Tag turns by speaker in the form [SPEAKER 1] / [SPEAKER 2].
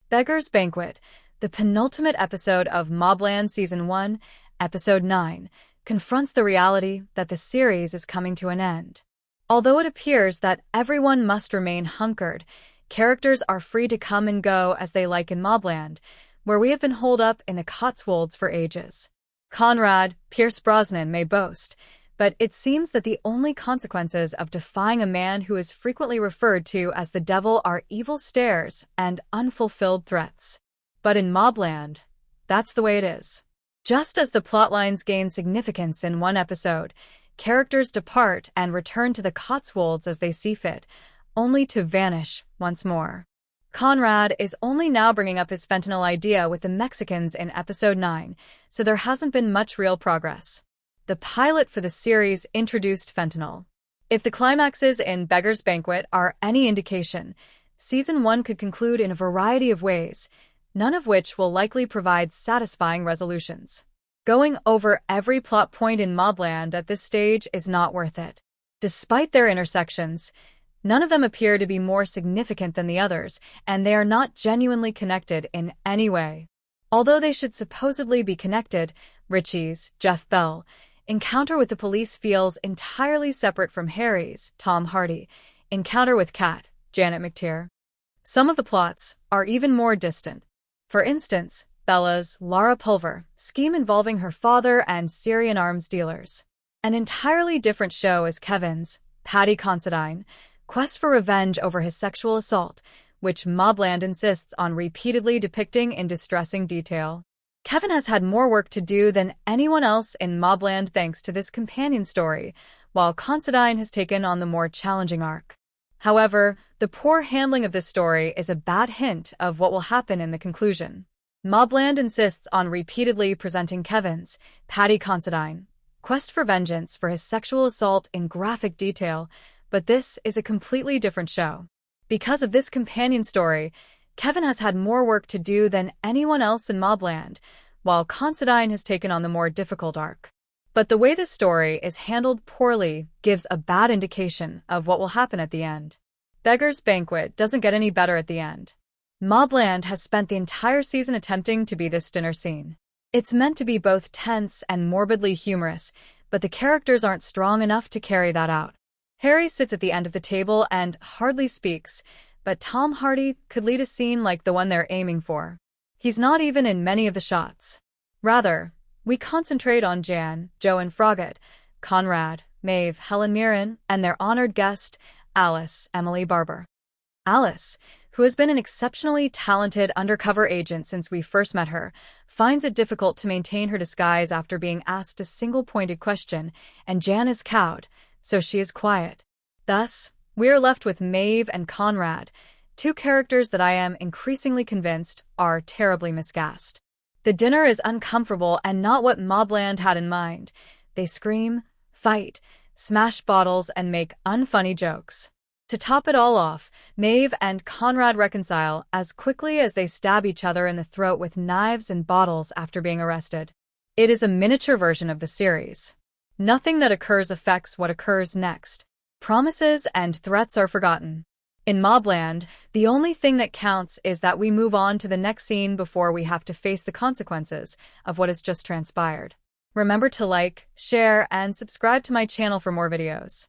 [SPEAKER 1] Beggar's Banquet, the penultimate episode of MobLand Season 1, Episode 9, confronts the reality that the series is coming to an end. Although it appears that everyone must remain hunkered, characters are free to come and go as they like in MobLand, where we have been holed up in the Cotswolds for ages. Conrad, Brosnan may boast, but it seems that the only consequences of defying a man who is frequently referred to as the devil are evil stares and unfulfilled threats. But in MobLand, that's the way it is. Just as the plotlines gain significance in one episode, characters depart and return to the Cotswolds as they see fit, only to vanish once more. Conrad is only now bringing up his fentanyl idea with the Mexicans in Episode 9, so there hasn't been much real progress. The pilot for the series introduced fentanyl. If the climaxes in Beggar's Banquet are any indication, Season 1 could conclude in a variety of ways, none of which will likely provide satisfying resolutions. Going over every plot point in MobLand at this stage is not worth it. Despite their intersections, none of them appear to be more significant than the others, and they are not genuinely connected in any way. Although they should supposedly be connected, Richie's, Jeff Bell, encounter with the police feels entirely separate from Harry's, Tom Hardy, encounter with Kat, Janet McTeer. Some of the plots are even more distant. For instance, Bella's, Laura Pulver, scheme involving her father and Syrian arms dealers. An entirely different show is Kevin's, Paddy Considine, quest for revenge over his sexual assault, which MobLand insists on repeatedly depicting in distressing detail. Kevin has had more work to do than anyone else in MobLand thanks to this companion story, while Considine has taken on the more challenging arc. However, the poor handling of this story is a bad hint of what will happen in the conclusion. MobLand insists on repeatedly presenting Kevin's, Paddy Considine, quest for vengeance for his sexual assault in graphic detail, but this is a completely different show. Because of this companion story, Kevin has had more work to do than anyone else in MobLand, while Considine has taken on the more difficult arc. But the way this story is handled poorly gives a bad indication of what will happen at the end. Beggar's Banquet doesn't get any better at the end. MobLand has spent the entire season attempting to be this dinner scene. It's meant to be both tense and morbidly humorous, but the characters aren't strong enough to carry that out. Harry sits at the end of the table and hardly speaks, but Tom Hardy could lead a scene like the one they're aiming for. He's not even in many of the shots. Rather, we concentrate on Jan, Joe and Froggatt, Conrad, Maeve, Helen Mirren, and their honored guest, Alice, Emily Barber. Alice, who has been an exceptionally talented undercover agent since we first met her, finds it difficult to maintain her disguise after being asked a single-pointed question, and Jan is cowed, so she is quiet. Thus, we are left with Maeve and Conrad, two characters that I am increasingly convinced are terribly miscast. The dinner is uncomfortable and not what MobLand had in mind. They scream, fight, smash bottles, and make unfunny jokes. To top it all off, Maeve and Conrad reconcile as quickly as they stab each other in the throat with knives and bottles after being arrested. It is a miniature version of the series. Nothing that occurs affects what occurs next. Promises and threats are forgotten. In MobLand, the only thing that counts is that we move on to the next scene before we have to face the consequences of what has just transpired. Remember to like, share, and subscribe to my channel for more videos.